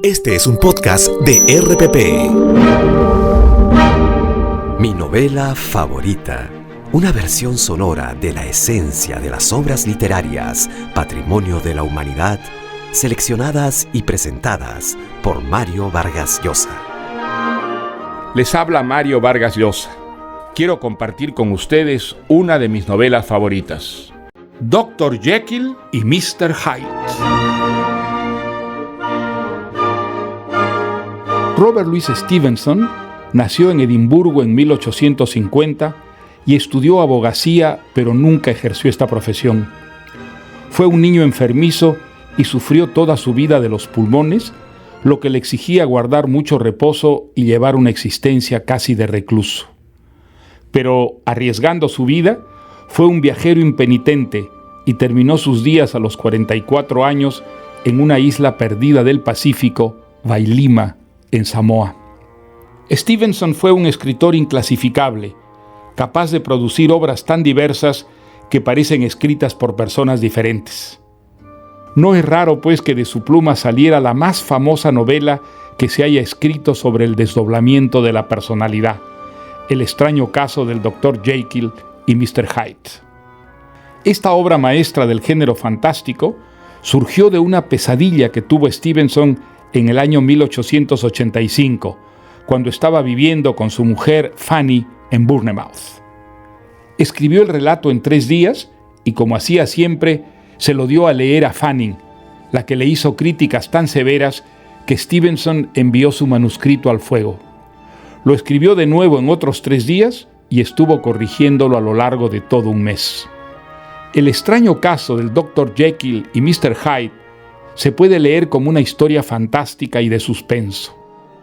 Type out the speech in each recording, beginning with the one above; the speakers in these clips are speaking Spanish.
Este es un podcast de RPP. Mi novela favorita. Una versión sonora de la esencia de las obras literarias, patrimonio de la humanidad, seleccionadas y presentadas por Mario Vargas Llosa. Les habla Mario Vargas Llosa. Quiero compartir con ustedes una de mis novelas favoritas, Dr. Jekyll y Mr. Hyde. Robert Louis Stevenson nació en Edimburgo en 1850 y estudió abogacía, pero nunca ejerció esta profesión. Fue un niño enfermizo y sufrió toda su vida de los pulmones, lo que le exigía guardar mucho reposo y llevar una existencia casi de recluso. Pero, arriesgando su vida, fue un viajero impenitente y terminó sus días a los 44 años en una isla perdida del Pacífico, Vailima, en Samoa. Stevenson fue un escritor inclasificable, capaz de producir obras tan diversas que parecen escritas por personas diferentes. No es raro, pues, que de su pluma saliera la más famosa novela que se haya escrito sobre el desdoblamiento de la personalidad, El extraño caso del Dr. Jekyll y Mr. Hyde. Esta obra maestra del género fantástico surgió de una pesadilla que tuvo Stevenson en el año 1885, cuando estaba viviendo con su mujer Fanny en Bournemouth. Escribió el relato en 3 días y, como hacía siempre, se lo dio a leer a Fanny, la que le hizo críticas tan severas que Stevenson envió su manuscrito al fuego. Lo escribió de nuevo en otros 3 días y estuvo corrigiéndolo a lo largo de todo un mes. El extraño caso del Dr. Jekyll y Mr. Hyde se puede leer como una historia fantástica y de suspenso.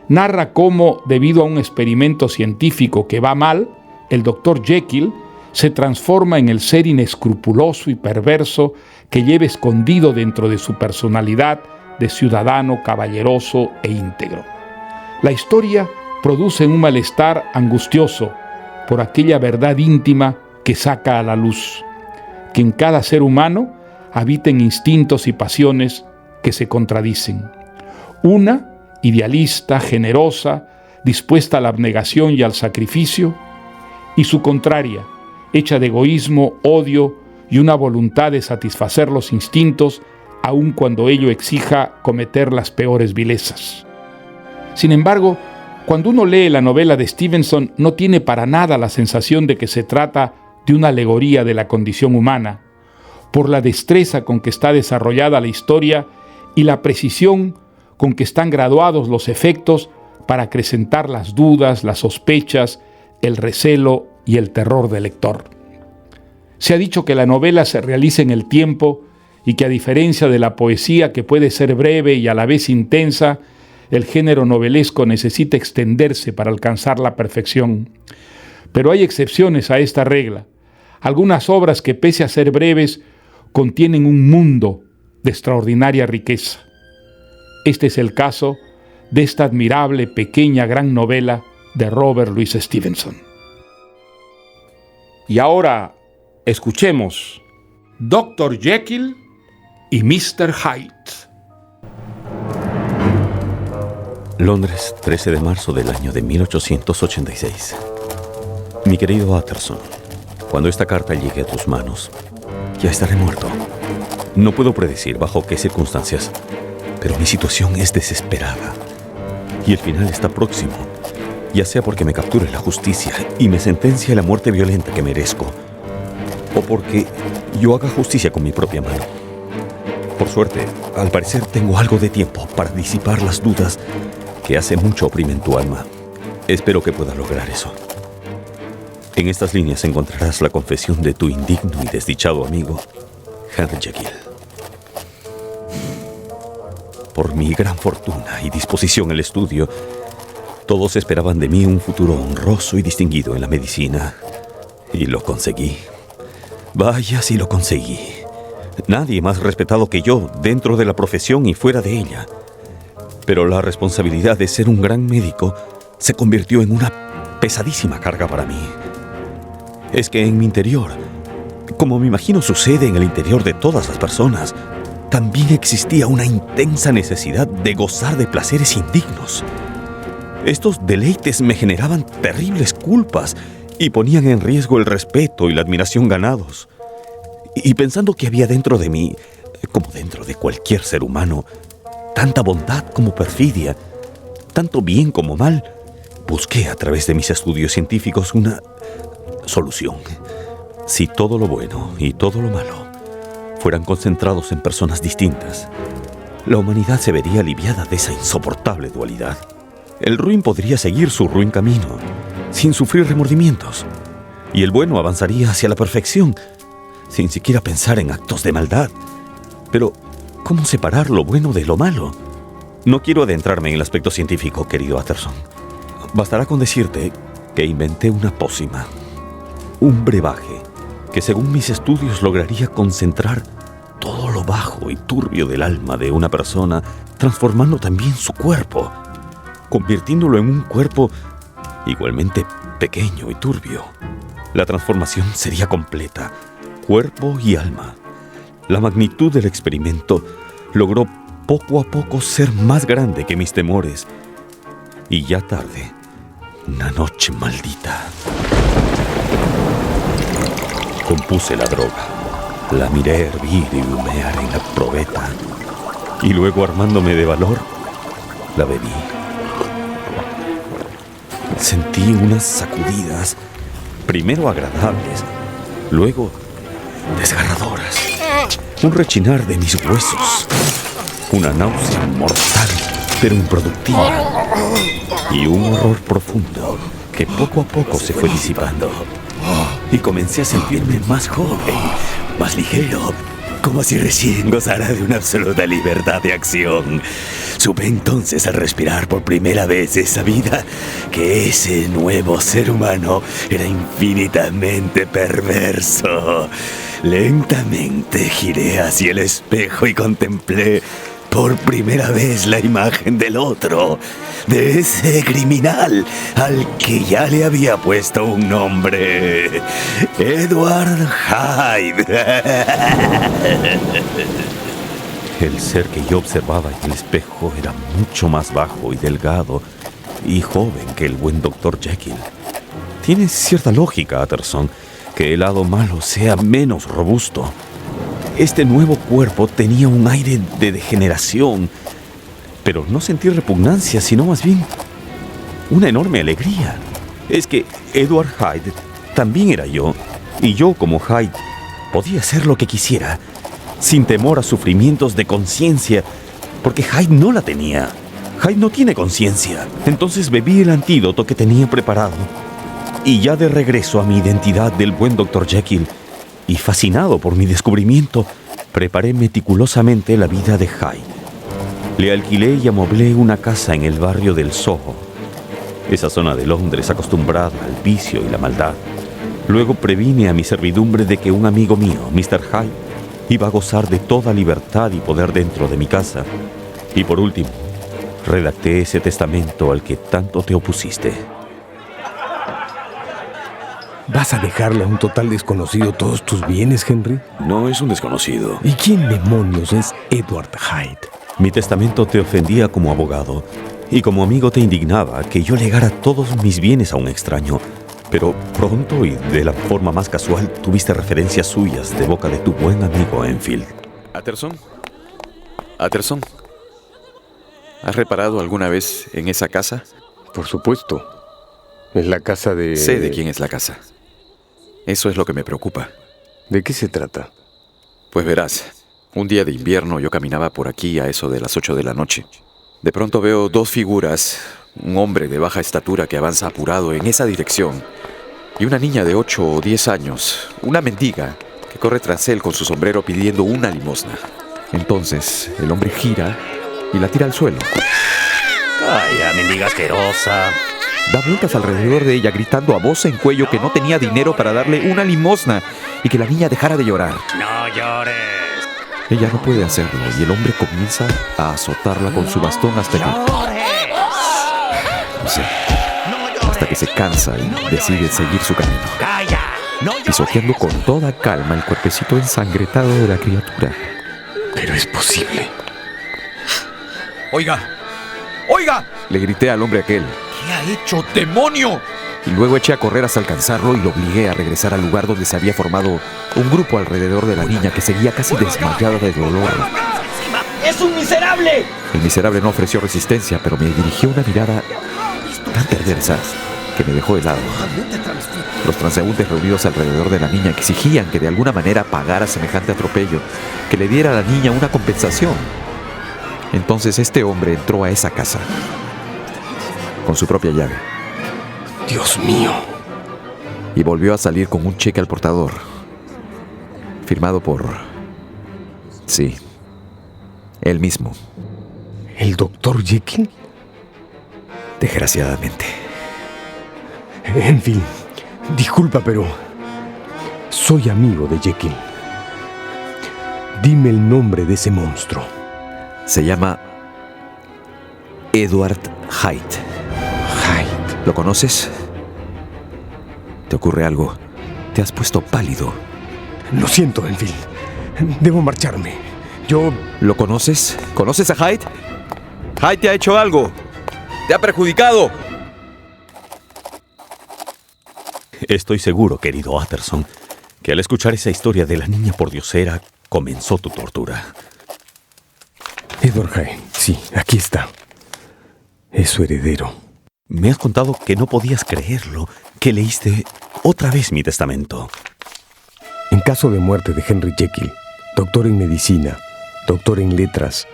Narra cómo, debido a un experimento científico que va mal, el Dr. Jekyll se transforma en el ser inescrupuloso y perverso que lleva escondido dentro de su personalidad de ciudadano caballeroso e íntegro. La historia produce un malestar angustioso por aquella verdad íntima que saca a la luz, que en cada ser humano habiten instintos y pasiones que se contradicen. Una, idealista, generosa, dispuesta a la abnegación y al sacrificio, y su contraria, hecha de egoísmo, odio y una voluntad de satisfacer los instintos, aun cuando ello exija cometer las peores vilezas. Sin embargo, cuando uno lee la novela de Stevenson, no tiene para nada la sensación de que se trata de una alegoría de la condición humana, por la destreza con que está desarrollada la historia y la precisión con que están graduados los efectos para acrecentar las dudas, las sospechas, el recelo y el terror del lector. Se ha dicho que la novela se realiza en el tiempo y que, a diferencia de la poesía, que puede ser breve y a la vez intensa, el género novelesco necesita extenderse para alcanzar la perfección. Pero hay excepciones a esta regla. Algunas obras que, pese a ser breves, contienen un mundo de extraordinaria riqueza. Este es el caso de esta admirable pequeña gran novela de Robert Louis Stevenson. Y ahora escuchemos Dr. Jekyll y Mr. Hyde. Londres, 13 de marzo del año de 1886. Mi querido Utterson, cuando esta carta llegue a tus manos, ya estaré muerto. No puedo predecir bajo qué circunstancias, pero mi situación es desesperada. Y el final está próximo, ya sea porque me capture la justicia y me sentencie a la muerte violenta que merezco, o porque yo haga justicia con mi propia mano. Por suerte, al parecer tengo algo de tiempo para disipar las dudas que hace mucho oprimen tu alma. Espero que pueda lograr eso. En estas líneas encontrarás la confesión de tu indigno y desdichado amigo, Henry Jekyll. Por mi gran fortuna y disposición al estudio, todos esperaban de mí un futuro honroso y distinguido en la medicina. Y lo conseguí. Vaya si lo conseguí. Nadie más respetado que yo dentro de la profesión y fuera de ella. Pero la responsabilidad de ser un gran médico se convirtió en una pesadísima carga para mí. Es que en mi interior, como me imagino sucede en el interior de todas las personas, también existía una intensa necesidad de gozar de placeres indignos. Estos deleites me generaban terribles culpas y ponían en riesgo el respeto y la admiración ganados. Y pensando que había dentro de mí, como dentro de cualquier ser humano, tanta bondad como perfidia, tanto bien como mal, busqué a través de mis estudios científicos una solución. Si todo lo bueno y todo lo malo fueran concentrados en personas distintas, la humanidad se vería aliviada de esa insoportable dualidad. El ruin podría seguir su ruin camino, sin sufrir remordimientos, y el bueno avanzaría hacia la perfección, sin siquiera pensar en actos de maldad. Pero, ¿cómo separar lo bueno de lo malo? No quiero adentrarme en el aspecto científico, querido Utterson. Bastará con decirte que inventé una pócima, un brebaje, que según mis estudios lograría concentrar todo lo bajo y turbio del alma de una persona, transformando también su cuerpo, convirtiéndolo en un cuerpo igualmente pequeño y turbio. La transformación sería completa, cuerpo y alma. La magnitud del experimento logró poco a poco ser más grande que mis temores. Y ya tarde, una noche maldita, compuse la droga. La miré hervir y humear en la probeta. Y luego, armándome de valor, la bebí. Sentí unas sacudidas, primero agradables, luego desgarradoras. Un rechinar de mis huesos. Una náusea mortal, pero improductiva. Y un horror profundo que poco a poco se fue disipando. Y comencé a sentirme más joven, más ligero, como si recién gozara de una absoluta libertad de acción. Supe entonces, al respirar por primera vez esa vida, que ese nuevo ser humano era infinitamente perverso. Lentamente giré hacia el espejo y contemplé por primera vez la imagen del otro, de ese criminal al que ya le había puesto un nombre: Edward Hyde. El ser que yo observaba en el espejo era mucho más bajo y delgado y joven que el buen Dr. Jekyll. Tiene cierta lógica, Utterson, que el lado malo sea menos robusto. Este nuevo cuerpo tenía un aire de degeneración, pero no sentí repugnancia, sino más bien una enorme alegría. Es que Edward Hyde también era yo, y yo, como Hyde, podía hacer lo que quisiera, sin temor a sufrimientos de conciencia, porque Hyde no la tenía. Hyde no tiene conciencia. Entonces bebí el antídoto que tenía preparado, y ya de regreso a mi identidad del buen Dr. Jekyll, y fascinado por mi descubrimiento, preparé meticulosamente la vida de Hyde. Le alquilé y amoblé una casa en el barrio del Soho, esa zona de Londres acostumbrada al vicio y la maldad. Luego previne a mi servidumbre de que un amigo mío, Mr. Hyde, iba a gozar de toda libertad y poder dentro de mi casa. Y por último, redacté ese testamento al que tanto te opusiste. ¿Vas a dejarle a un total desconocido todos tus bienes, Henry? No es un desconocido. ¿Y quién demonios es Edward Hyde? Mi testamento te ofendía como abogado, y como amigo te indignaba que yo legara todos mis bienes a un extraño. Pero pronto y de la forma más casual tuviste referencias suyas de boca de tu buen amigo Enfield. ¿Utterson? ¿Utterson? ¿Has reparado alguna vez en esa casa? Por supuesto. Es la casa de... Sé de quién es la casa. Eso es lo que me preocupa. ¿De qué se trata? Pues verás, un día de invierno yo caminaba por aquí a eso de las 8 de la noche. De pronto veo dos figuras, un hombre de baja estatura que avanza apurado en esa dirección y una niña de 8 o 10 años, una mendiga, que corre tras él con su sombrero pidiendo una limosna. Entonces el hombre gira y la tira al suelo. ¡Vaya, mendiga asquerosa! Da vueltas alrededor de ella gritando a voz en cuello que no tenía dinero para darle una limosna y que la niña dejara de llorar. ¡No llores! Ella no puede hacerlo y el hombre comienza a azotarla con su bastón hasta que se cansa y decide seguir su camino. ¡Calla! Pisoteando con toda calma el cuerpecito ensangretado de la criatura. Pero es posible. ¡Oiga! ¡Oiga! Le grité al hombre aquel. ¿Qué ha hecho, demonio? Y luego eché a correr hasta alcanzarlo y lo obligué a regresar al lugar donde se había formado un grupo alrededor de la niña que seguía casi desmayada de dolor. ¡Es un miserable! El miserable no ofreció resistencia, pero me dirigió una mirada tan perversa que me dejó helado. Los transeúntes reunidos alrededor de la niña exigían que de alguna manera pagara semejante atropello, que le diera a la niña una compensación. Entonces este hombre entró a esa casa con su propia llave. Dios mío. Y volvió a salir con un cheque al portador, firmado por... sí, él mismo. ¿El Dr. Jekyll? Desgraciadamente. En fin, disculpa, pero soy amigo de Jekyll. Dime el nombre de ese monstruo. Se llama Edward Hyde. Hyde. ¿Lo conoces? ¿Te ocurre algo? Te has puesto pálido. Lo siento, en fin. Debo marcharme. Yo... ¿Lo conoces? ¿Conoces a Hyde? Hyde te ha hecho algo. Te ha perjudicado. Estoy seguro, querido Utterson, que al escuchar esa historia de la niña pordiosera, comenzó tu tortura. Edward Hyde, sí, aquí está. Es su heredero. Me has contado que no podías creerlo, que leíste otra vez mi testamento. En caso de muerte de Henry Jekyll, doctor en medicina, doctor en letras,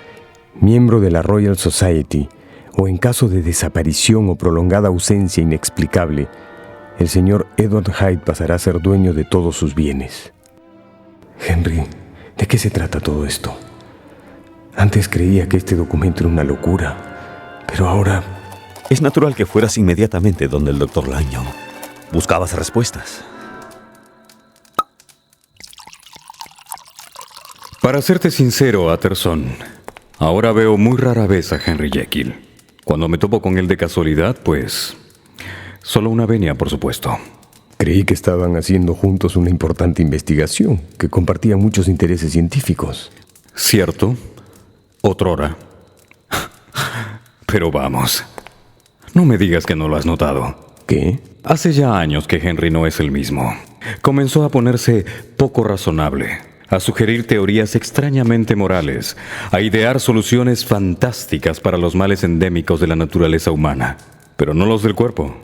miembro de la Royal Society, o en caso de desaparición o prolongada ausencia inexplicable, el señor Edward Hyde pasará a ser dueño de todos sus bienes. Henry, ¿de qué se trata todo esto? Antes creía que este documento era una locura, pero ahora... Es natural que fueras inmediatamente donde el Dr. Lanyon. Buscabas respuestas. Para serte sincero, Utterson, ahora veo muy rara vez a Henry Jekyll. Cuando me topo con él de casualidad, pues... solo una venia, por supuesto. Creí que estaban haciendo juntos una importante investigación, que compartía muchos intereses científicos. Cierto, otrora. Pero vamos, no me digas que no lo has notado. ¿Qué? Hace ya años que Henry no es el mismo. Comenzó a ponerse poco razonable, a sugerir teorías extrañamente morales, a idear soluciones fantásticas para los males endémicos de la naturaleza humana. Pero no los del cuerpo,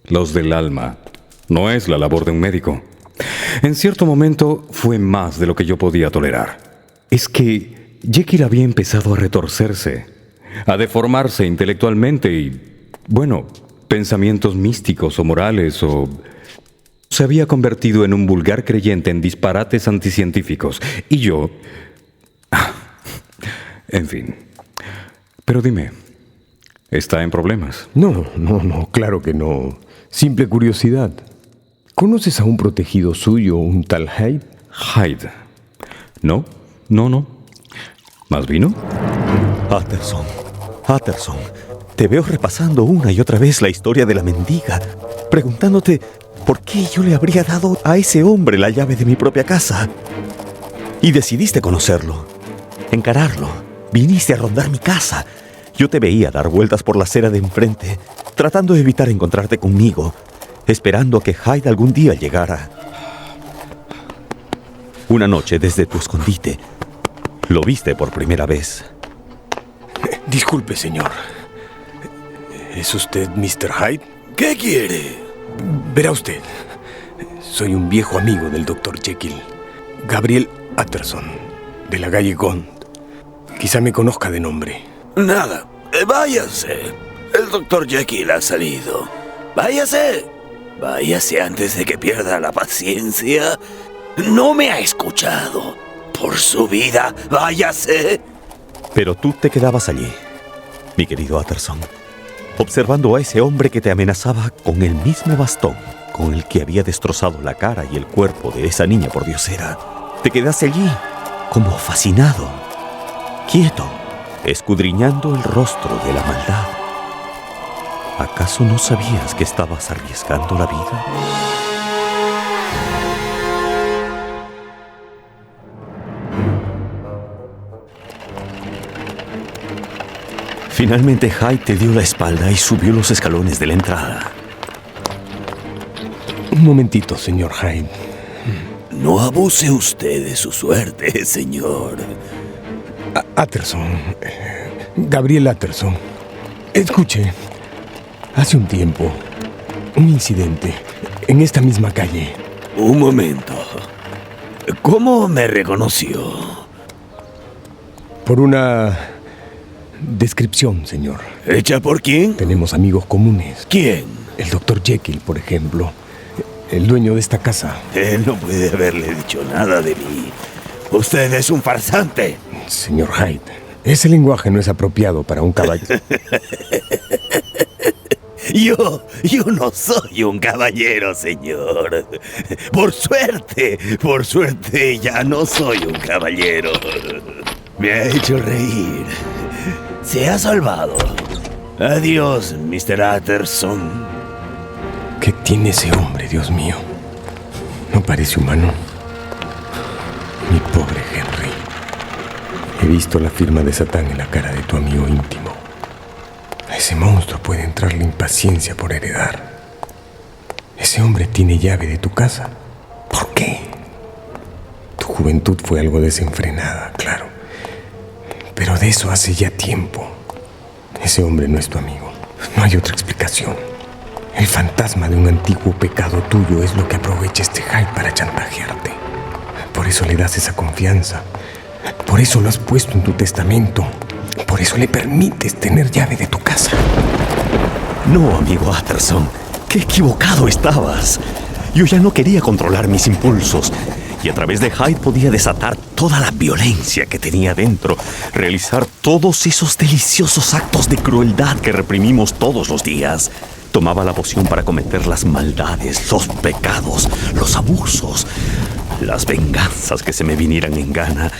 los del alma. No es la labor de un médico. En cierto momento fue más de lo que yo podía tolerar. Es que Jekyll había empezado a retorcerse, a deformarse intelectualmente y, bueno, pensamientos místicos o morales o... se había convertido en un vulgar creyente en disparates anticientíficos. Y yo... en fin. Pero dime, ¿está en problemas? No, claro que no. Simple curiosidad. ¿Conoces a un protegido suyo, un tal Hyde? Hyde. No. ¿Más vino? Utterson, te veo repasando una y otra vez la historia de la mendiga, preguntándote por qué yo le habría dado a ese hombre la llave de mi propia casa. Y decidiste conocerlo, encararlo, viniste a rondar mi casa. Yo te veía dar vueltas por la acera de enfrente, tratando de evitar encontrarte conmigo, esperando a que Hyde algún día llegara. Una noche, desde tu escondite, lo viste por primera vez. Disculpe, señor. ¿Es usted Mr. Hyde? ¿Qué quiere? Verá usted. Soy un viejo amigo del Dr. Jekyll, Gabriel Utterson, de la calle Gond. Quizá me conozca de nombre. Nada. Váyase. El Dr. Jekyll ha salido. Váyase. Váyase antes de que pierda la paciencia. No me ha escuchado. Por su vida, váyase. Pero tú te quedabas allí, mi querido Utterson, observando a ese hombre que te amenazaba con el mismo bastón con el que había destrozado la cara y el cuerpo de esa niña pordiosera. Te quedaste allí, como fascinado, quieto, escudriñando el rostro de la maldad. ¿Acaso no sabías que estabas arriesgando la vida? Finalmente Hyde te dio la espalda y subió los escalones de la entrada. Un momentito, señor Hyde. No abuse usted de su suerte, señor. Utterson. Gabriel Utterson. Escuche. Hace un tiempo, un incidente en esta misma calle. Un momento. ¿Cómo me reconoció? Por una descripción, señor. ¿Hecha por quién? Tenemos amigos comunes. ¿Quién? El Dr. Jekyll, por ejemplo. El dueño de esta casa. Él no puede haberle dicho nada de mí. Usted es un farsante. Señor Hyde, ese lenguaje no es apropiado para un caballero. Yo no soy un caballero, señor. Por suerte ya no soy un caballero. Me ha hecho reír. Se ha salvado. Adiós, Mr. Utterson. ¿Qué tiene ese hombre, Dios mío? No parece humano. Mi pobre Henry. He visto la firma de Satán en la cara de tu amigo íntimo. A ese monstruo puede entrar la impaciencia por heredar. Ese hombre tiene llave de tu casa. ¿Por qué? Tu juventud fue algo desenfrenada, claro. Pero de eso hace ya tiempo. Ese hombre no es tu amigo. No hay otra explicación. El fantasma de un antiguo pecado tuyo es lo que aprovecha este Hyde para chantajearte. Por eso le das esa confianza. Por eso lo has puesto en tu testamento. Por eso le permites tener llave de tu casa. No, amigo Utterson. ¡Qué equivocado estabas! Yo ya no quería controlar mis impulsos. Y a través de Hyde podía desatar toda la violencia que tenía dentro. Realizar todos esos deliciosos actos de crueldad que reprimimos todos los días. Tomaba la poción para cometer las maldades, los pecados, los abusos, las venganzas que se me vinieran en gana.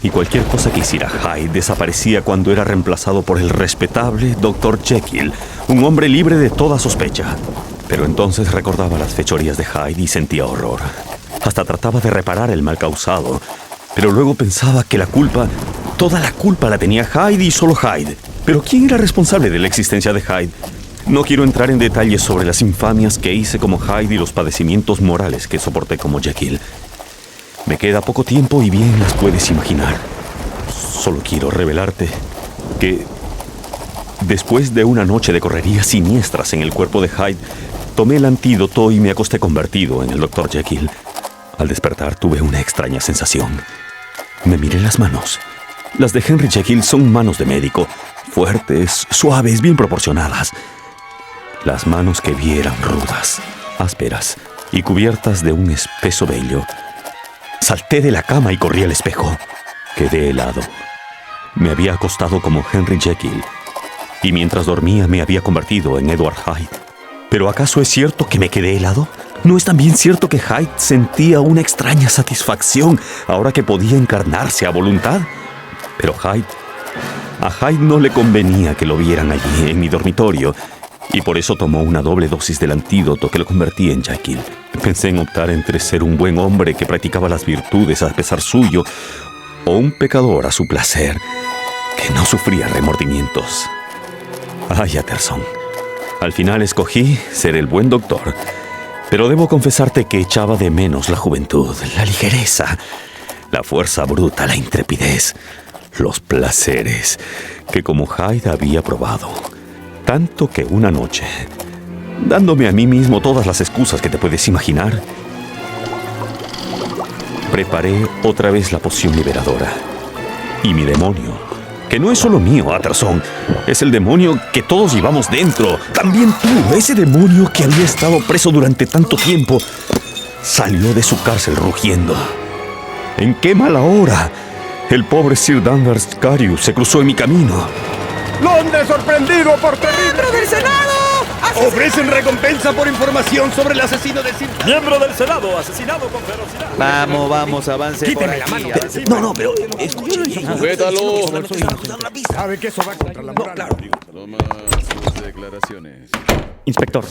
Y cualquier cosa que hiciera Hyde desaparecía cuando era reemplazado por el respetable Dr. Jekyll, un hombre libre de toda sospecha. Pero entonces recordaba las fechorías de Hyde y sentía horror. Hasta trataba de reparar el mal causado, pero luego pensaba que toda la culpa la tenía Hyde y solo Hyde. Pero ¿quién era responsable de la existencia de Hyde? No quiero entrar en detalles sobre las infamias que hice como Hyde y los padecimientos morales que soporté como Jekyll. Me queda poco tiempo y bien las puedes imaginar. Solo quiero revelarte que después de una noche de correrías siniestras en el cuerpo de Hyde, tomé el antídoto y me acosté convertido en el Dr. Jekyll. Al despertar tuve una extraña sensación. Me miré las manos. Las de Henry Jekyll son manos de médico, fuertes, suaves, bien proporcionadas. Las manos que vi eran rudas, ásperas y cubiertas de un espeso vello. Salté de la cama y corrí al espejo. Quedé helado. Me había acostado como Henry Jekyll y mientras dormía me había convertido en Edward Hyde. ¿Pero acaso es cierto que me quedé helado? ¿No es también cierto que Hyde sentía una extraña satisfacción ahora que podía encarnarse a voluntad? Pero a Hyde no le convenía que lo vieran allí en mi dormitorio y por eso tomó una doble dosis del antídoto que lo convertía en Jekyll. Pensé en optar entre ser un buen hombre que practicaba las virtudes a pesar suyo o un pecador a su placer que no sufría remordimientos. Ay, Utterson, al final escogí ser el buen doctor, pero debo confesarte que echaba de menos la juventud, la ligereza, la fuerza bruta, la intrepidez, los placeres que como Hyde había probado. Tanto que una noche, dándome a mí mismo todas las excusas que te puedes imaginar, preparé otra vez la poción liberadora. Y mi demonio, que no es solo mío, Utterson, es el demonio que todos llevamos dentro. También tú, ese demonio que había estado preso durante tanto tiempo, salió de su cárcel rugiendo. ¿En qué mala hora? El pobre Sir Danvers Carius se cruzó en mi camino. ¡Londres sorprendido por terrible! ¡Miembro del Senado! ¡Ofrecen recompensa por información sobre el asesino de Sir! ¡Miembro del Senado! ¡Asesinado con ferocidad! Vamos, avance. Quíteme la mano. No, pero escuche bien. Suéltalo. ¿Sabe que eso va contra la moral? Claro. Toma sus declaraciones. Inspector,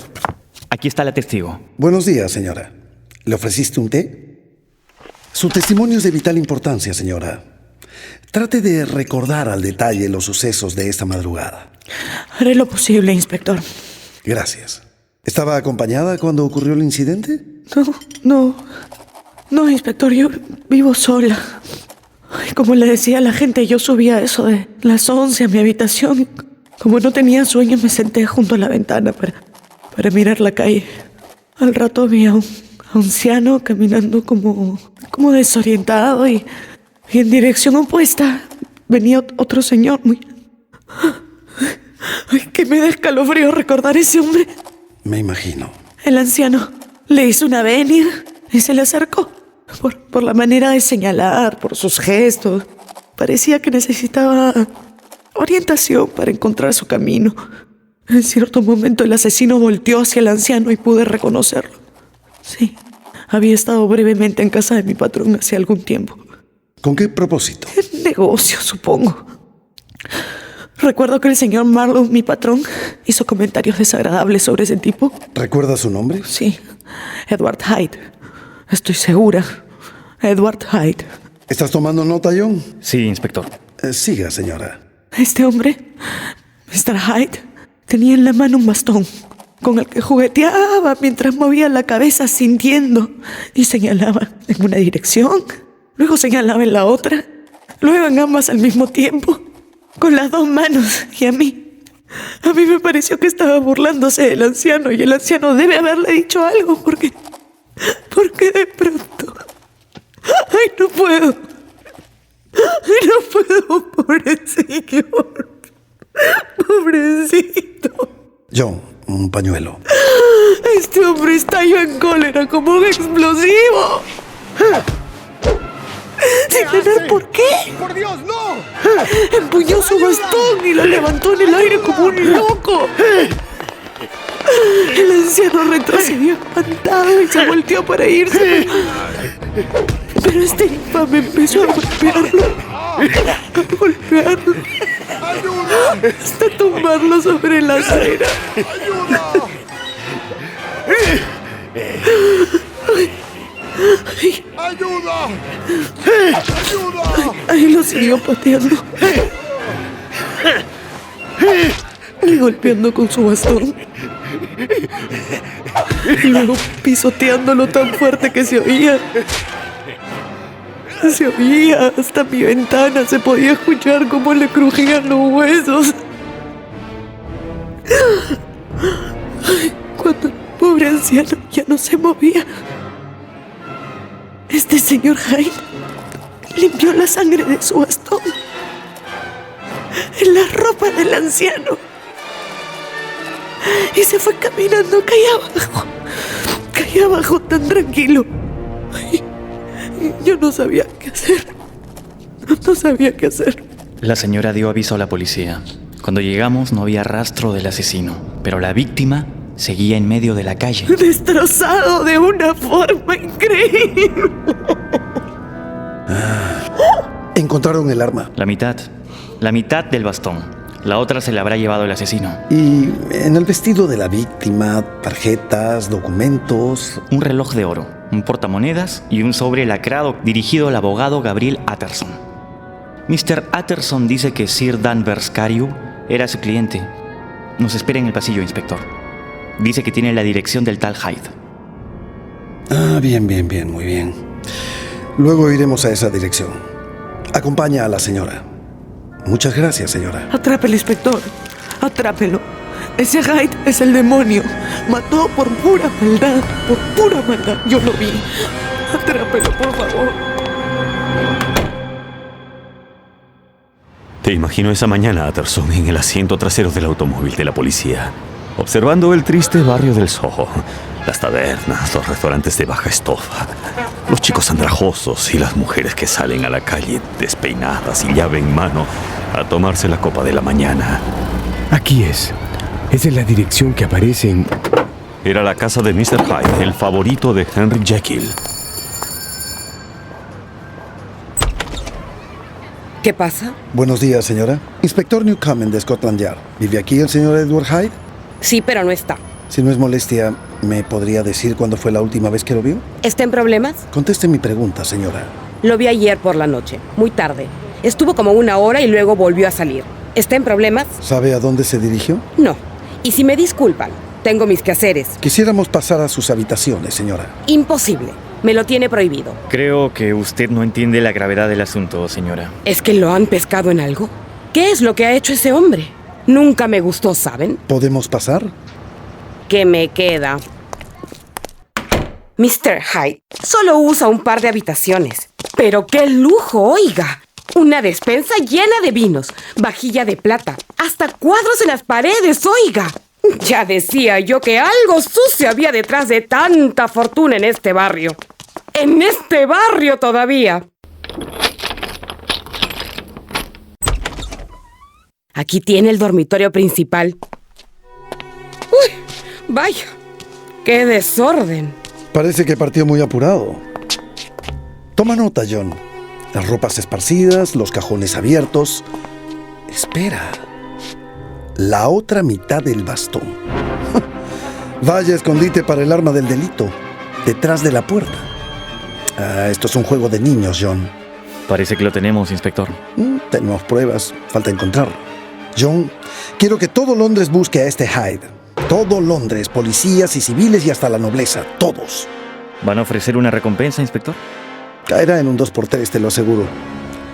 aquí está la testigo. Buenos días, señora. ¿Le ofreciste un té? Su testimonio es de vital importancia, señora. Trate de recordar al detalle los sucesos de esta madrugada. Haré lo posible, inspector. Gracias. ¿Estaba acompañada cuando ocurrió el incidente? No, inspector, yo vivo sola. Ay, como le decía a la gente, yo subía a eso de las 11 a mi habitación. Como no tenía sueño, me senté junto a la ventana para mirar la calle. Al rato vi a un anciano caminando como desorientado y en dirección opuesta venía otro señor muy... Ay, que me da escalofrío recordar ese hombre. Me imagino. El anciano le hizo una venia y se le acercó. Por la manera de señalar, por sus gestos. Parecía que necesitaba orientación para encontrar su camino. En cierto momento el asesino volteó hacia el anciano y pude reconocerlo. Sí, había estado brevemente en casa de mi patrón hace algún tiempo. ¿Con qué propósito? En negocio, supongo. Recuerdo que el señor Marlowe, mi patrón, hizo comentarios desagradables sobre ese tipo. ¿Recuerda su nombre? Sí, Edward Hyde. Estoy segura. Edward Hyde. ¿Estás tomando nota, John? Sí, inspector. Siga, señora. Este hombre, Mr. Hyde, tenía en la mano un bastón con el que jugueteaba mientras movía la cabeza sintiendo y señalaba en una dirección, luego señalaba en la otra, luego en ambas al mismo tiempo, con las dos manos. Y a mí me pareció que estaba burlándose del anciano y el anciano debe haberle dicho algo porque de pronto... ¡Ay, no puedo! ¡Ay, no puedo, pobre señor! ¡Pobrecito! John, un pañuelo. Este hombre estalló en cólera como un explosivo. Sin tener por qué. ¡Por Dios, no! Empuñó su bastón y lo levantó en el aire como un loco. El anciano retrocedió espantado y se volteó para irse. Pero este infame empezó a golpearlo. Hasta tumbarlo sobre la acera. ¡Ayuda! Ahí lo siguió pateando y golpeando con su bastón. Y luego pisoteándolo tan fuerte que se oía. Hasta mi ventana se podía escuchar cómo le crujían los huesos. Cuando el pobre anciano ya no se movía, este señor Hyde limpió la sangre de su bastón en la ropa del anciano y se fue caminando calle abajo tan tranquilo. Ay, yo no sabía qué hacer. No sabía qué hacer. La señora dio aviso a la policía. Cuando llegamos no había rastro del asesino, pero la víctima seguía en medio de la calle. Destrozado de una forma increíble. ¿Encontraron el arma? La mitad del bastón. La otra se la habrá llevado el asesino. ¿Y en el vestido de la víctima, tarjetas, documentos? Un reloj de oro, un portamonedas y un sobre lacrado dirigido al abogado Gabriel Utterson. Mr. Utterson dice que Sir Danvers Carew era su cliente. Nos espera en el pasillo, inspector. Dice que tiene la dirección del tal Hyde. Bien, muy bien. Luego iremos a esa dirección. Acompaña a la señora. Muchas gracias, señora. Atrápelo, inspector. Atrápelo. Ese Hyde es el demonio. Mató por pura maldad. Por pura maldad. Yo lo vi. Atrápelo, por favor. Te imagino esa mañana, Utterson, en el asiento trasero del automóvil de la policía, observando el triste barrio del Soho, las tabernas, los restaurantes de baja estofa, los chicos andrajosos y las mujeres que salen a la calle despeinadas y llave en mano a tomarse la copa de la mañana. Aquí es. Esa es la dirección que aparece en... Era la casa de Mr. Hyde, el favorito de Henry Jekyll. ¿Qué pasa? Buenos días, señora. Inspector Newcomen de Scotland Yard. ¿Vive aquí el señor Edward Hyde? Sí, pero no está. Si no es molestia, ¿me podría decir cuándo fue la última vez que lo vio? ¿Está en problemas? Conteste mi pregunta, señora. Lo vi ayer por la noche, muy tarde. Estuvo como 1 hora y luego volvió a salir. ¿Está en problemas? ¿Sabe a dónde se dirigió? No. Y si me disculpan, tengo mis quehaceres. Quisiéramos pasar a sus habitaciones, señora. Imposible. Me lo tiene prohibido. Creo que usted no entiende la gravedad del asunto, señora. ¿Es que lo han pescado en algo? ¿Qué es lo que ha hecho ese hombre? Nunca me gustó, ¿saben? ¿Podemos pasar? ¿Qué me queda? Mr. Hyde solo usa un par de habitaciones. ¡Pero qué lujo, oiga! Una despensa llena de vinos, vajilla de plata, hasta cuadros en las paredes, oiga. Ya decía yo que algo sucio había detrás de tanta fortuna en este barrio. ¡En este barrio todavía! Aquí tiene el dormitorio principal. ¡Uy! ¡Vaya! ¡Qué desorden! Parece que partió muy apurado. Toma nota, John. Las ropas esparcidas, los cajones abiertos. Espera. La otra mitad del bastón. Vaya escondite para el arma del delito. Detrás de la puerta. Esto es un juego de niños, John. Parece que lo tenemos, inspector. Tenemos pruebas. Falta encontrarlo. John, quiero que todo Londres busque a este Hyde. Todo Londres, policías y civiles y hasta la nobleza. Todos. ¿Van a ofrecer una recompensa, inspector? Caerá en un 2x3, te lo aseguro.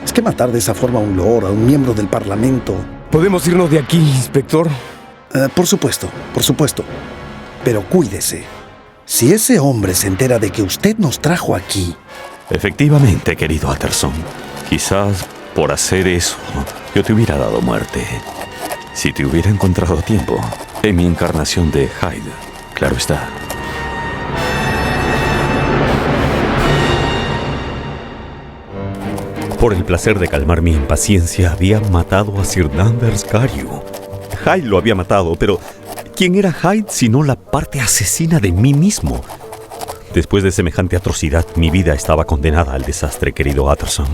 Es que matar de esa forma a un lord, a un miembro del parlamento... ¿Podemos irnos de aquí, inspector? Por supuesto, por supuesto. Pero cuídese. Si ese hombre se entera de que usted nos trajo aquí... Efectivamente, querido Utterson. Quizás por hacer eso yo te hubiera dado muerte. Si te hubiera encontrado a tiempo en mi encarnación de Hyde, claro está. Por el placer de calmar mi impaciencia, había matado a Sir Danvers Carew. Hyde lo había matado, pero ¿quién era Hyde sino la parte asesina de mí mismo? Después de semejante atrocidad, mi vida estaba condenada al desastre, querido Utterson.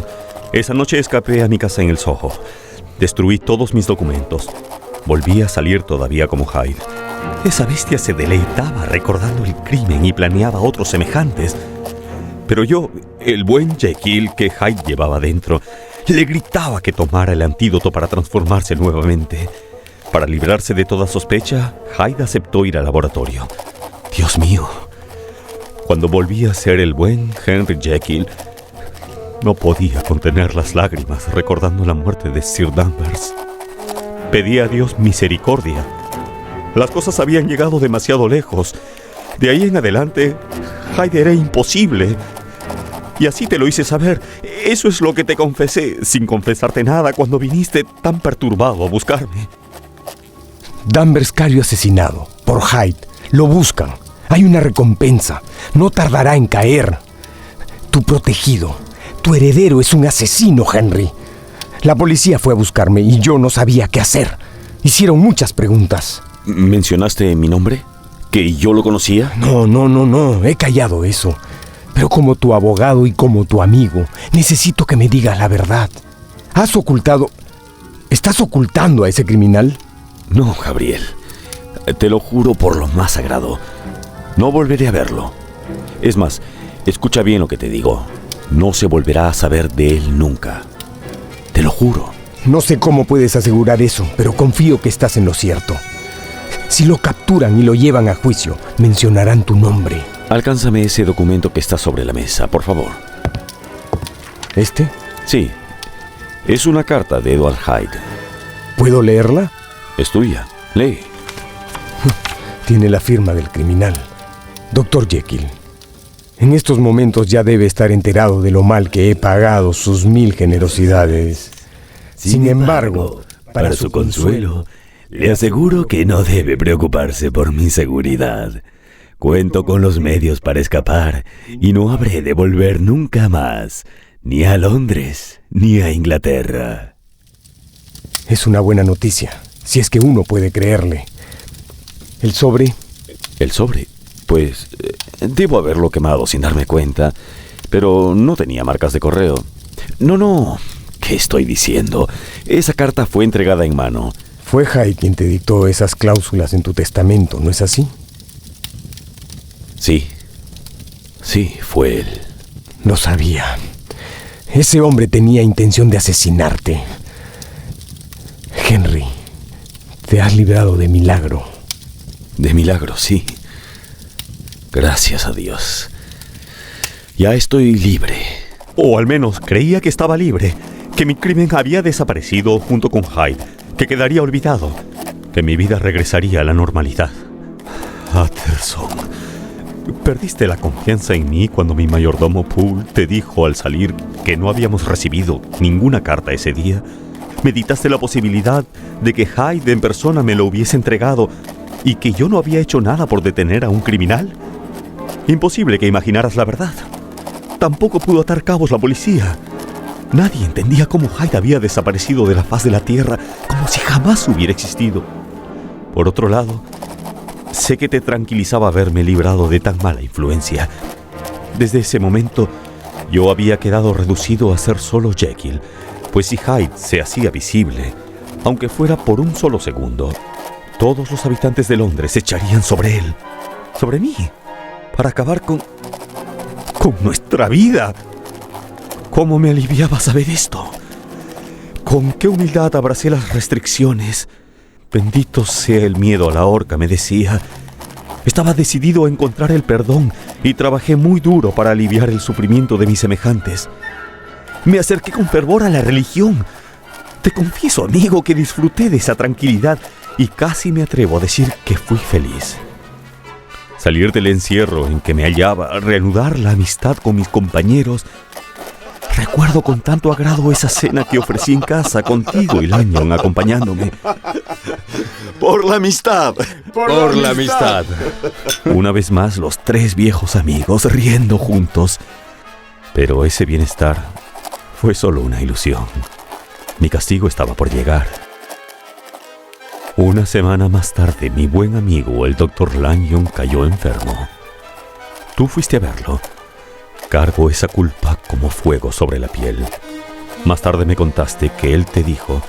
Esa noche escapé a mi casa en el Soho. Destruí todos mis documentos. Volví a salir todavía como Hyde. Esa bestia se deleitaba recordando el crimen y planeaba otros semejantes. Pero yo, el buen Jekyll que Hyde llevaba dentro, le gritaba que tomara el antídoto para transformarse nuevamente. Para librarse de toda sospecha, Hyde aceptó ir al laboratorio. Dios mío, cuando volví a ser el buen Henry Jekyll, no podía contener las lágrimas recordando la muerte de Sir Danvers. Pedí a Dios misericordia. Las cosas habían llegado demasiado lejos. De ahí en adelante, Hyde era imposible. Y así te lo hice saber. Eso es lo que te confesé, sin confesarte nada, cuando viniste tan perturbado a buscarme. Danvers Carew asesinado por Hyde. Lo buscan. Hay una recompensa. No tardará en caer. Tu protegido, tu heredero es un asesino, Henry. La policía fue a buscarme y yo no sabía qué hacer. Hicieron muchas preguntas. ¿Mencionaste mi nombre? ¿Que yo lo conocía? No. He callado eso. Pero como tu abogado y como tu amigo, necesito que me digas la verdad. ¿Estás ocultando a ese criminal? No, Gabriel. Te lo juro por lo más sagrado. No volveré a verlo. Es más, escucha bien lo que te digo. No se volverá a saber de él nunca. Te lo juro. No sé cómo puedes asegurar eso, pero confío que estás en lo cierto. Si lo capturan y lo llevan a juicio, mencionarán tu nombre. Alcánzame ese documento que está sobre la mesa, por favor. ¿Este? Sí. Es una carta de Edward Hyde. ¿Puedo leerla? Es tuya. Lee. Tiene la firma del criminal. Dr. Jekyll. En estos momentos ya debe estar enterado de lo mal que he pagado sus 1000 generosidades. Sin embargo, para su consuelo, le aseguro que no debe preocuparse por mi seguridad. Cuento con los medios para escapar y no habré de volver nunca más, ni a Londres, ni a Inglaterra. Es una buena noticia, si es que uno puede creerle. ¿El sobre? ¿El sobre? Pues debo haberlo quemado sin darme cuenta, pero no tenía marcas de correo. No, ¿qué estoy diciendo? Esa carta fue entregada en mano. Fue Hyde quien te dictó esas cláusulas en tu testamento, ¿no es así? Sí, fue él. Lo sabía. Ese hombre tenía intención de asesinarte. Henry, te has librado de milagro. De milagro, sí. Gracias a Dios. Ya estoy libre. O al menos creía que estaba libre, que mi crimen había desaparecido junto con Hyde, que quedaría olvidado, que mi vida regresaría a la normalidad. Utterson, perdiste la confianza en mí cuando mi mayordomo Poole te dijo al salir que no habíamos recibido ninguna carta ese día. Meditaste la posibilidad de que Hyde en persona me lo hubiese entregado y que yo no había hecho nada por detener a un criminal. Imposible que imaginaras la verdad. Tampoco pudo atar cabos la policía. Nadie entendía cómo Hyde había desaparecido de la faz de la tierra, como si jamás hubiera existido. Por otro lado, sé que te tranquilizaba haberme librado de tan mala influencia. Desde ese momento, yo había quedado reducido a ser solo Jekyll, pues si Hyde se hacía visible, aunque fuera por un solo segundo, todos los habitantes de Londres se echarían sobre él, sobre mí, para acabar con nuestra vida. ¿Cómo me aliviaba saber esto? Con qué humildad abracé las restricciones. Bendito sea el miedo a la horca, me decía. Estaba decidido a encontrar el perdón y trabajé muy duro para aliviar el sufrimiento de mis semejantes. Me acerqué con fervor a la religión. Te confieso, amigo, que disfruté de esa tranquilidad y casi me atrevo a decir que fui feliz. Salir del encierro en que me hallaba, reanudar la amistad con mis compañeros. Recuerdo con tanto agrado esa cena que ofrecí en casa contigo y Lanyon acompañándome. ¡Por la amistad! ¡Por la amistad! Una vez más, los tres viejos amigos riendo juntos. Pero ese bienestar fue solo una ilusión. Mi castigo estaba por llegar. Una semana más tarde, mi buen amigo, el Dr. Lanyon, cayó enfermo. Tú fuiste a verlo. Cargo esa culpa como fuego sobre la piel. Más tarde me contaste que él te dijo: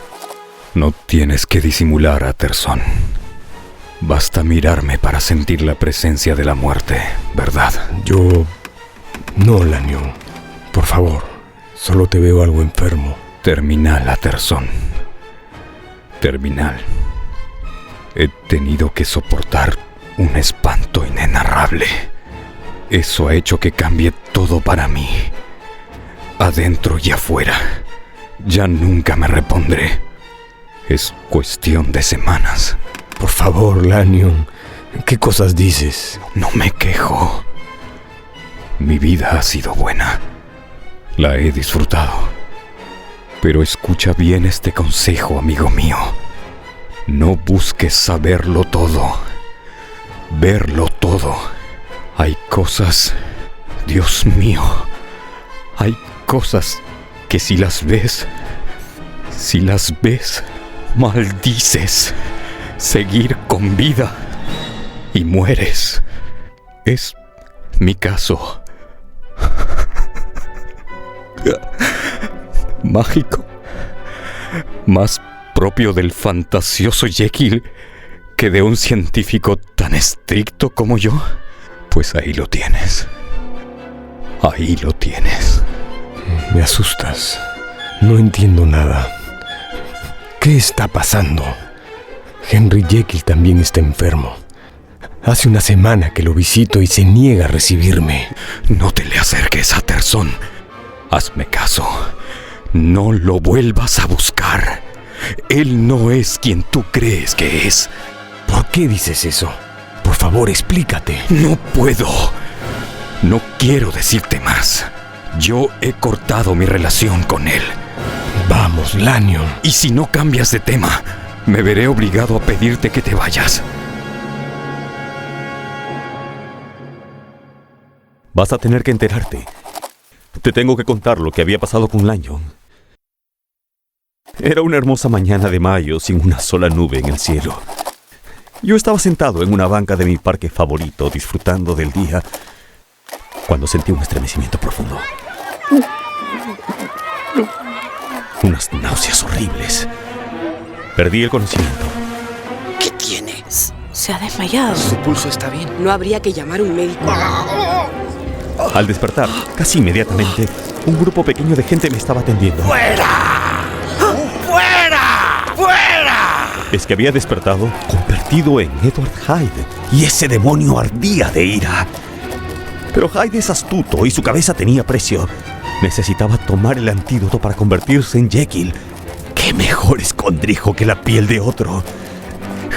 no tienes que disimular, Utterson. Basta mirarme para sentir la presencia de la muerte, ¿verdad? No, Lanyon. Por favor, solo te veo algo enfermo. Terminal, Utterson. Terminal. He tenido que soportar un espanto inenarrable. Eso ha hecho que cambie todo para mí. Adentro y afuera. Ya nunca me repondré. Es cuestión de semanas. Por favor, Lanyon. ¿Qué cosas dices? No me quejo. Mi vida ha sido buena. La he disfrutado. Pero escucha bien este consejo, amigo mío. No busques saberlo todo. Verlo todo. Hay cosas, Dios mío, hay cosas que si las ves, maldices seguir con vida y mueres. Es mi caso. Mágico. Más propio del fantasioso Jekyll que de un científico tan estricto como yo. Pues ahí lo tienes. Ahí lo tienes. Me asustas. No entiendo nada. ¿Qué está pasando? Henry Jekyll también está enfermo. Hace una semana que lo visito y se niega a recibirme. No te le acerques, Utterson. Hazme caso. No lo vuelvas a buscar. Él no es quien tú crees que es. ¿Por qué dices eso? Por favor, explícate. No puedo. No quiero decirte más. Yo he cortado mi relación con él. Vamos, Lanyon. Y si no cambias de tema, me veré obligado a pedirte que te vayas. Vas a tener que enterarte. Te tengo que contar lo que había pasado con Lanyon. Era una hermosa mañana de mayo sin una sola nube en el cielo. Yo estaba sentado en una banca de mi parque favorito, disfrutando del día, cuando sentí un estremecimiento profundo. Unas náuseas horribles. Perdí el conocimiento. ¿Qué tiene? Se ha desmayado. Su pulso está bien. No habría que llamar a un médico. Al despertar, casi inmediatamente, un grupo pequeño de gente me estaba atendiendo. ¡Fuera! ¡Fuera! ¡Fuera! Es que había despertado convertido en Edward Hyde, y ese demonio ardía de ira. Pero Hyde es astuto y su cabeza tenía precio. Necesitaba tomar el antídoto para convertirse en Jekyll. ¡Qué mejor escondrijo que la piel de otro!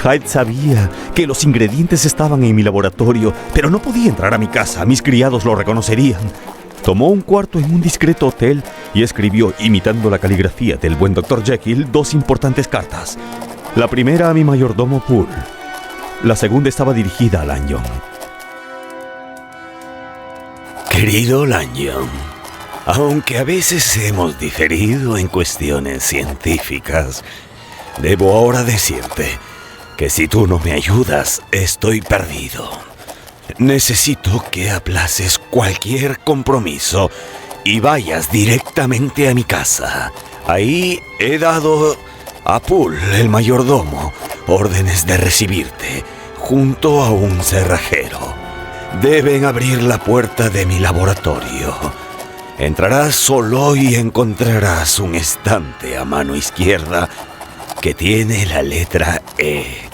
Hyde sabía que los ingredientes estaban en mi laboratorio, pero no podía entrar a mi casa, mis criados lo reconocerían. Tomó un cuarto en un discreto hotel y escribió, imitando la caligrafía del buen Dr. Jekyll, 2 importantes cartas. La primera a mi mayordomo Poole. La segunda estaba dirigida a Lanyon. Querido Lanyon, aunque a veces hemos diferido en cuestiones científicas, debo ahora decirte que si tú no me ayudas, estoy perdido. Necesito que aplaces cualquier compromiso y vayas directamente a mi casa. Ahí he dado a Poole, el mayordomo, órdenes de recibirte junto a un cerrajero. Deben abrir la puerta de mi laboratorio. Entrarás solo y encontrarás un estante a mano izquierda que tiene la letra E.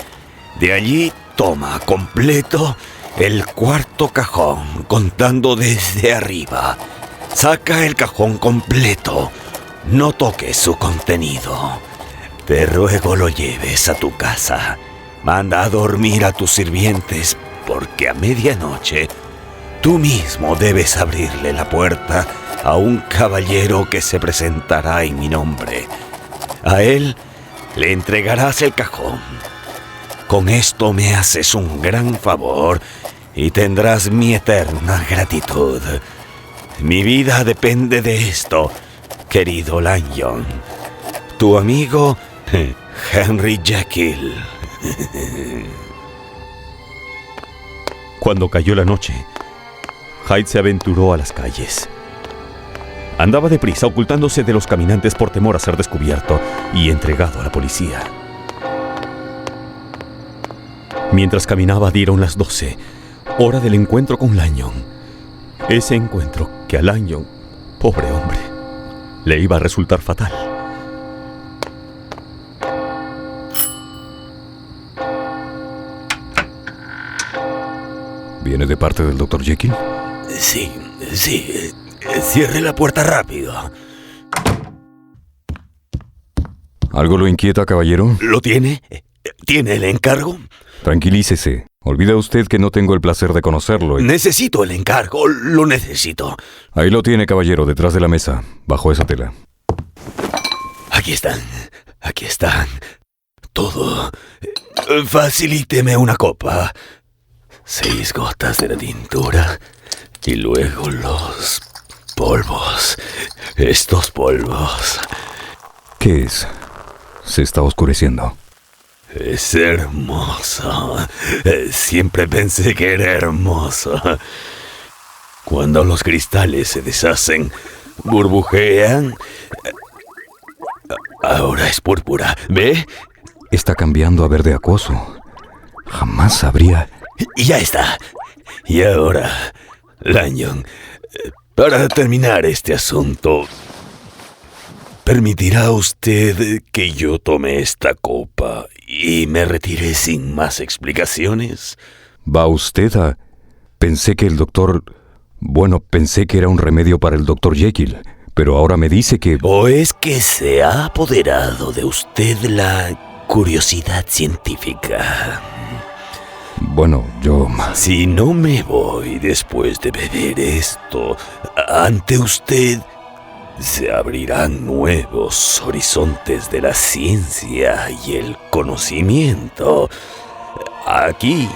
De allí toma completo el cuarto cajón, contando desde arriba. Saca el cajón completo. No toques su contenido. Te ruego lo lleves a tu casa. Manda a dormir a tus sirvientes, porque a medianoche tú mismo debes abrirle la puerta a un caballero que se presentará en mi nombre. A él le entregarás el cajón. Con esto me haces un gran favor y tendrás mi eterna gratitud. Mi vida depende de esto, querido Lanyon. Tu amigo Henry Jekyll. Cuando cayó la noche, Hyde se aventuró a las calles. Andaba deprisa, ocultándose de los caminantes por temor a ser descubierto y entregado a la policía. Mientras caminaba, dieron las 12, hora del encuentro con Lanyon. Ese encuentro que a Lanyon, pobre hombre, le iba a resultar fatal. ¿Viene de parte del Dr. Jekyll? Sí. Cierre la puerta rápido. ¿Algo lo inquieta, caballero? ¿Lo tiene? ¿Tiene el encargo? Tranquilícese. Olvida usted que no tengo el placer de conocerlo. Necesito el encargo. Lo necesito. Ahí lo tiene, caballero, detrás de la mesa, bajo esa tela. Aquí están. Todo. Facilíteme una copa. 6 gotas de la tintura. Y luego los polvos. Estos polvos. ¿Qué es? Se está oscureciendo. Es hermoso. Siempre pensé que era hermoso. Cuando los cristales se deshacen, burbujean. Ahora es púrpura. ¿Ve? Está cambiando a verde acuoso. Jamás sabría... Ya está. Y ahora, Lanyon, para terminar este asunto, ¿permitirá usted que yo tome esta copa y me retire sin más explicaciones? ¿Va usted a...? Pensé que el doctor... Bueno, pensé que era un remedio para el Dr. Jekyll, pero ahora me dice que... ¿O es que se ha apoderado de usted la curiosidad científica? Bueno, yo... Si no me voy después de beber esto, ante usted se abrirán nuevos horizontes de la ciencia y el conocimiento. Aquí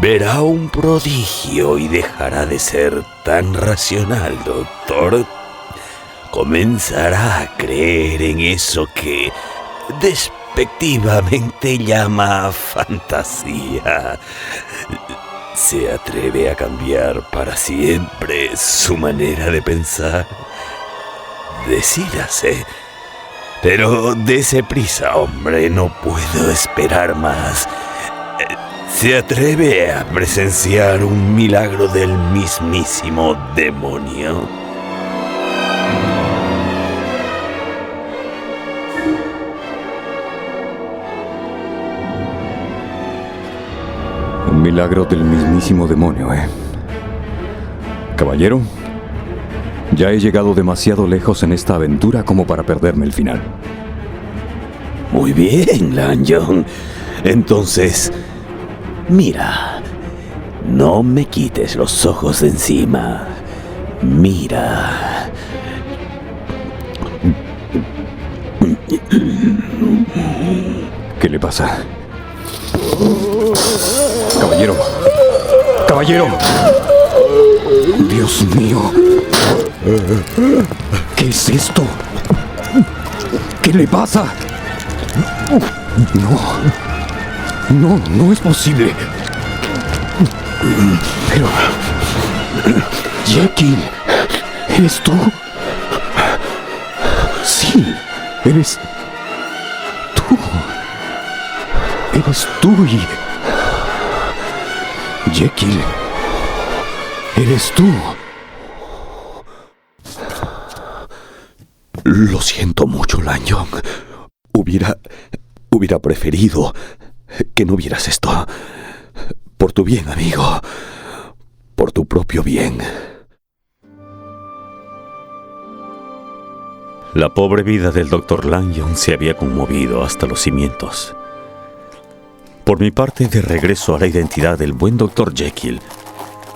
verá un prodigio y dejará de ser tan racional, doctor. Comenzará a creer en eso que despectivamente llama fantasía. ¿Se atreve a cambiar para siempre su manera de pensar? Decídase. Pero dese prisa, hombre, no puedo esperar más. ¿Se atreve a presenciar un milagro del mismísimo demonio? Un milagro del mismísimo demonio, ¿eh? Caballero, ya he llegado demasiado lejos en esta aventura como para perderme el final. Muy bien, Lanyon. Entonces, mira, no me quites los ojos de encima. Mira. ¿Qué le pasa? Caballero. Caballero. Dios mío. ¿Qué es esto? ¿Qué le pasa? No es posible. Pero... Jekyll, ¿eres tú? Sí, eres... tú. Eres tú y... Jekyll, eres tú. Lo siento mucho, Lanyon. Hubiera preferido que no vieras esto. Por tu bien, amigo. Por tu propio bien. La pobre vida del Dr. Lanyon se había conmovido hasta los cimientos. Por mi parte, de regreso a la identidad del buen Dr. Jekyll,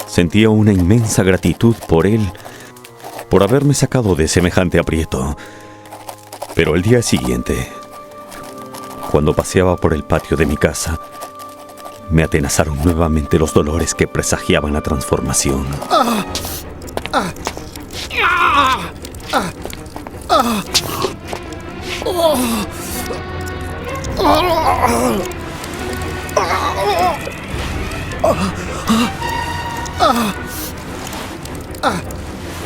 sentía una inmensa gratitud por él, por haberme sacado de semejante aprieto. Pero el día siguiente, cuando paseaba por el patio de mi casa, me atenazaron nuevamente los dolores que presagiaban la transformación.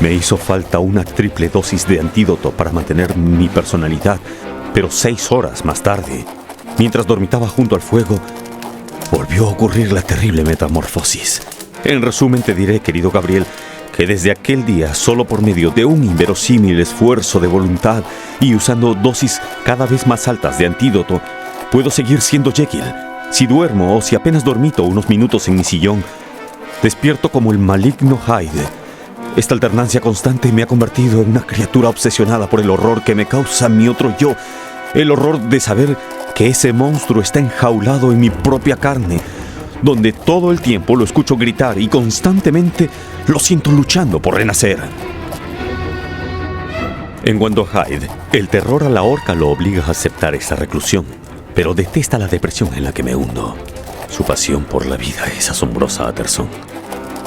Me hizo falta una triple dosis de antídoto para mantener mi personalidad, pero 6 horas más tarde, mientras dormitaba junto al fuego, volvió a ocurrir la terrible metamorfosis. En resumen, te diré, querido Gabriel, que desde aquel día, solo por medio de un inverosímil esfuerzo de voluntad y usando dosis cada vez más altas de antídoto, puedo seguir siendo Jekyll. Si duermo o si apenas dormito unos minutos en mi sillón, despierto como el maligno Hyde. Esta alternancia constante me ha convertido en una criatura obsesionada por el horror que me causa mi otro yo. El horror de saber que ese monstruo está enjaulado en mi propia carne, donde todo el tiempo lo escucho gritar y constantemente lo siento luchando por renacer. En cuanto a Hyde, el terror a la horca lo obliga a aceptar esa reclusión, pero detesta la depresión en la que me hundo. Su pasión por la vida es asombrosa, Utterson.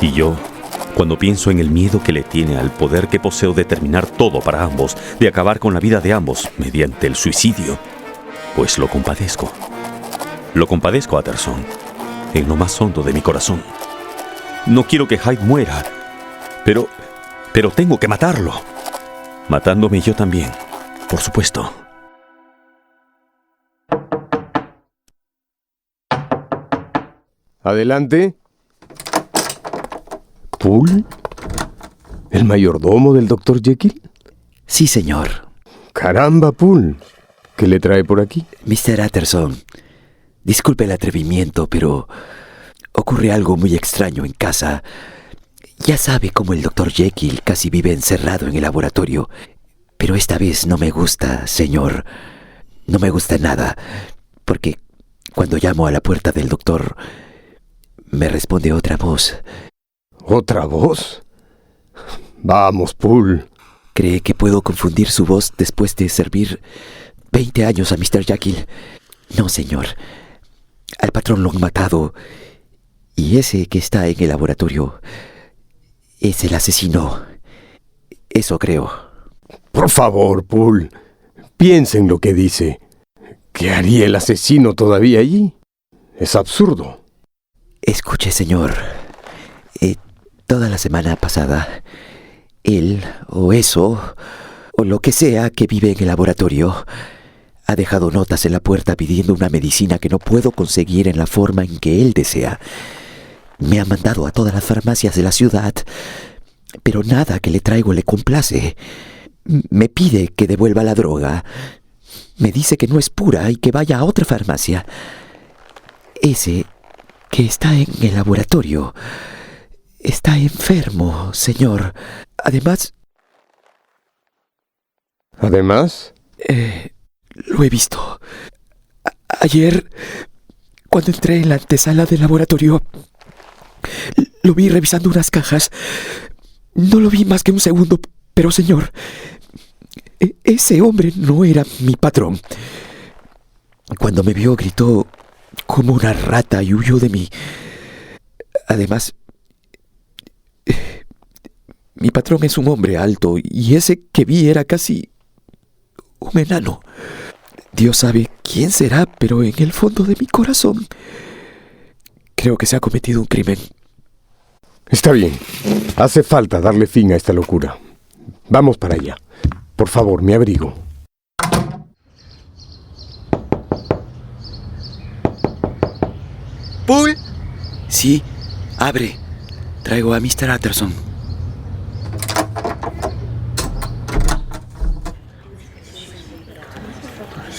Y yo, cuando pienso en el miedo que le tiene al poder que poseo de terminar todo para ambos, de acabar con la vida de ambos mediante el suicidio, pues lo compadezco. Lo compadezco, Utterson, en lo más hondo de mi corazón. No quiero que Hyde muera, pero tengo que matarlo. Matándome yo también, por supuesto. Adelante. ¿Poole? ¿El mayordomo del Dr. Jekyll? Sí, señor. Caramba, Poole. ¿Qué le trae por aquí? Mr. Utterson, disculpe el atrevimiento, pero ocurre algo muy extraño en casa. Ya sabe cómo el Dr. Jekyll casi vive encerrado en el laboratorio. Pero esta vez no me gusta, señor. No me gusta nada, porque cuando llamo a la puerta del doctor, me responde otra voz. ¿Otra voz? Vamos, Poole. ¿Cree que puedo confundir su voz después de servir 20 años a Mr. Jekyll? No, señor. Al patrón lo han matado. Y ese que está en el laboratorio es el asesino. Eso creo. Por favor, Poole. Piensa en lo que dice. ¿Qué haría el asesino todavía allí? Es absurdo. Escuche, señor. Toda la semana pasada, él o eso, o lo que sea que vive en el laboratorio, Ha dejado notas en la puerta pidiendo una medicina que no puedo conseguir en la forma en que él desea. Me ha mandado a todas las farmacias de la ciudad, pero nada que le traigo le complace. Me pide que devuelva la droga. Me dice que no es pura y que vaya a otra farmacia. Ese que está en el laboratorio está enfermo, señor. Además... ¿Además? Lo he visto. Ayer, cuando entré en la antesala del laboratorio, lo vi revisando unas cajas. No lo vi más que un segundo, pero señor, ese hombre no era mi patrón. Cuando me vio, gritó como una rata y huyó de mí. Además, mi patrón es un hombre alto y ese que vi era casi un enano. Dios sabe quién será, pero en el fondo de mi corazón creo que se ha cometido un crimen. Está bien. Hace falta darle fin a esta locura. Vamos para allá. Por favor, mi abrigo. ¿Poole? Sí, abre. Traigo a Mr. Utterson.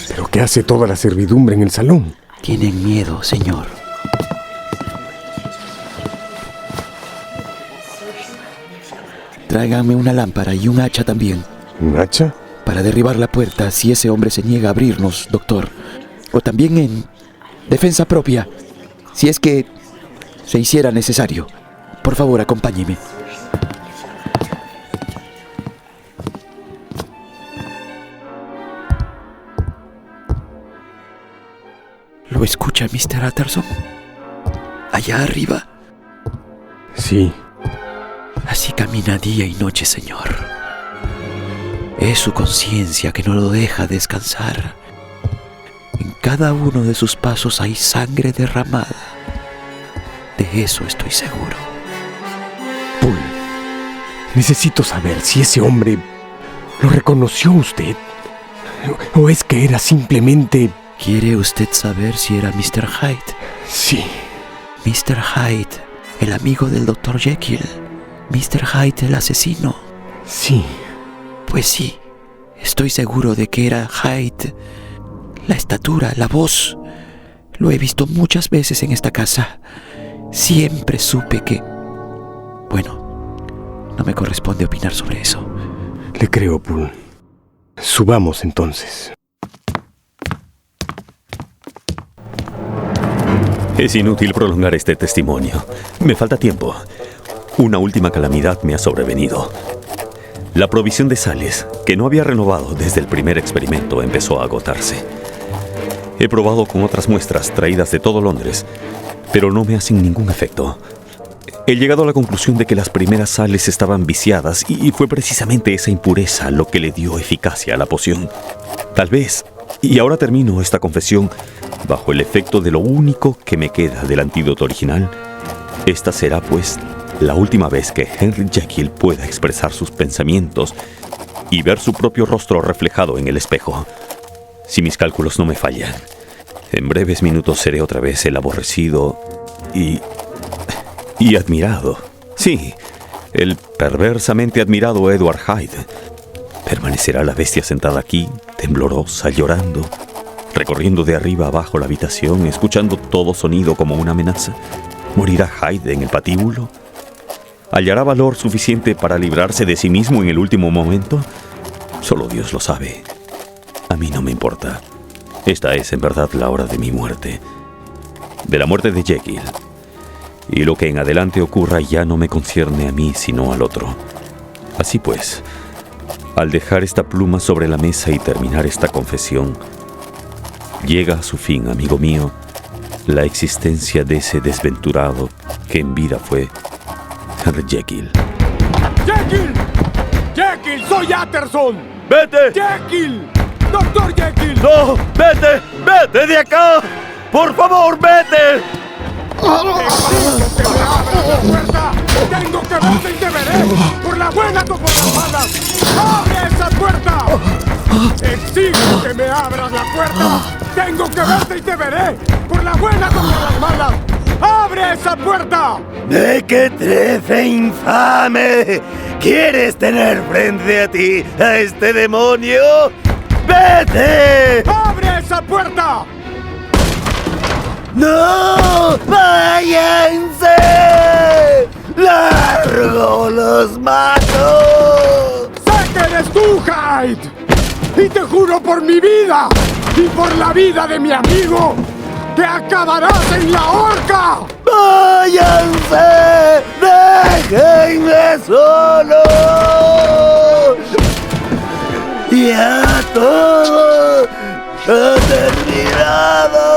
¿Pero qué hace toda la servidumbre en el salón? Tienen miedo, señor. Tráiganme una lámpara y un hacha también. ¿Un hacha? Para derribar la puerta si ese hombre se niega a abrirnos, doctor. O también en defensa propia, si es que se hiciera necesario. Por favor, acompáñeme. ¿Lo escucha, Mr. Utterson? ¿Allá arriba? Sí. Así camina día y noche, señor. Es su conciencia que no lo deja descansar. En cada uno de sus pasos hay sangre derramada. De eso estoy seguro. Poole, necesito saber si ese hombre lo reconoció usted. ¿O es que era simplemente... ¿Quiere usted saber si era Mr. Hyde? Sí. Mr. Hyde, el amigo del Dr. Jekyll. Mr. Hyde, el asesino. Sí. Pues sí, estoy seguro de que era Hyde. La estatura, la voz. Lo he visto muchas veces en esta casa. Siempre supe que... Bueno, no me corresponde opinar sobre eso. Le creo, Poole. Subamos entonces. Es inútil prolongar este testimonio. Me falta tiempo. Una última calamidad me ha sobrevenido. La provisión de sales, que no había renovado desde el primer experimento, empezó a agotarse. He probado con otras muestras traídas de todo Londres, pero no me hacen ningún efecto. He llegado a la conclusión de que las primeras sales estaban viciadas y fue precisamente esa impureza lo que le dio eficacia a la poción. Tal vez, y ahora termino esta confesión, bajo el efecto de lo único que me queda del antídoto original, esta será, pues, la última vez que Henry Jekyll pueda expresar sus pensamientos y ver su propio rostro reflejado en el espejo. Si mis cálculos no me fallan, en breves minutos seré otra vez el aborrecido y admirado. Sí, el perversamente admirado Edward Hyde. Permanecerá la bestia sentada aquí, temblorosa, llorando, recorriendo de arriba abajo la habitación, escuchando todo sonido como una amenaza. ¿Morirá Hyde en el patíbulo? ¿Hallará valor suficiente para librarse de sí mismo en el último momento? Solo Dios lo sabe. A mí no me importa. Esta es en verdad la hora de mi muerte. De la muerte de Jekyll. Y lo que en adelante ocurra ya no me concierne a mí, sino al otro. Así pues, al dejar esta pluma sobre la mesa y terminar esta confesión, llega a su fin, amigo mío, la existencia de ese desventurado que en vida fue Henry Jekyll. ¡Jekyll! ¡Jekyll! ¡Soy Utterson! ¡Vete! ¡Jekyll! ¡Doctor Jekyll! ¡No! ¡Vete! ¡Vete de acá! ¡Por favor, vete! ¡Tengo que verte y te veré! ¡Por la buena como por las malas! ¡Abre esa puerta! ¡Exijo que me abras la puerta! ¡Tengo que verte y te veré! ¡Por las buenas o por las malas! ¡Abre esa puerta! ¡Mequetrefe infame! ¿Quieres tener frente a ti a este demonio? ¡Vete! ¡Abre esa puerta! ¡No! ¡Váyanse! ¡Largo los mato! ¡Sé que eres tú, Hyde! ¡Y te juro por mi vida! ¡Y por la vida de mi amigo! ¡Que acabarás en la horca! ¡Váyanse! ¡Déjenme solo! ¡Ya todo ha terminado!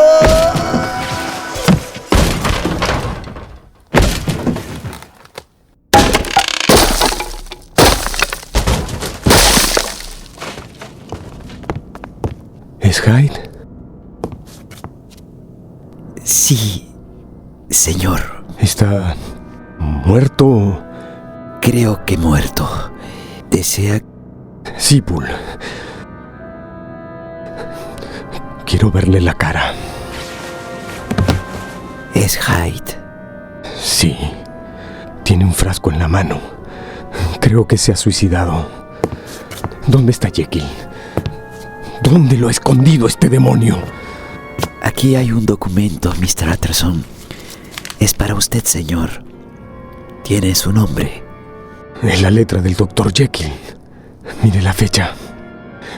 ¿Es Hyde? Sí, señor. ¿Está muerto? Creo que muerto. ¿Desea? Sipul. Quiero verle la cara. ¿Es Hyde? Sí. Tiene un frasco en la mano. Creo que se ha suicidado. ¿Dónde está Jekyll? ¿Dónde lo ha escondido este demonio? Aquí hay un documento, Mr. Utterson. Es para usted, señor. Tiene su nombre. Es la letra del Dr. Jekyll. Mire la fecha.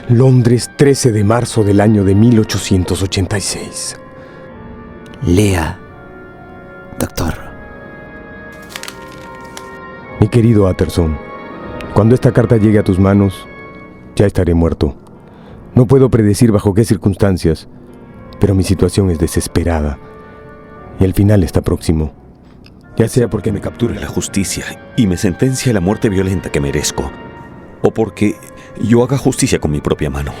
Londres, 13 de marzo del año de 1886. Lea, doctor. Mi querido Utterson, cuando esta carta llegue a tus manos, ya estaré muerto. No puedo predecir bajo qué circunstancias, pero mi situación es desesperada y el final está próximo. Ya sea porque me capture la justicia y me sentencie a la muerte violenta que merezco, o porque yo haga justicia con mi propia mano.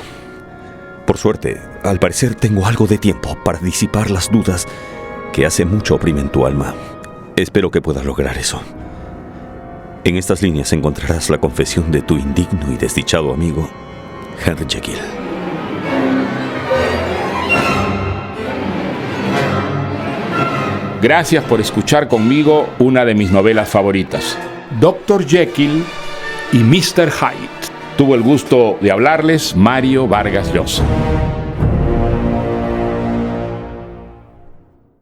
Por suerte, al parecer tengo algo de tiempo para disipar las dudas que hace mucho oprimen tu alma. Espero que puedas lograr eso. En estas líneas encontrarás la confesión de tu indigno y desdichado amigo, Henry Jekyll. Gracias por escuchar conmigo una de mis novelas favoritas, Dr. Jekyll y Mr. Hyde. Tuvo el gusto de hablarles Mario Vargas Llosa.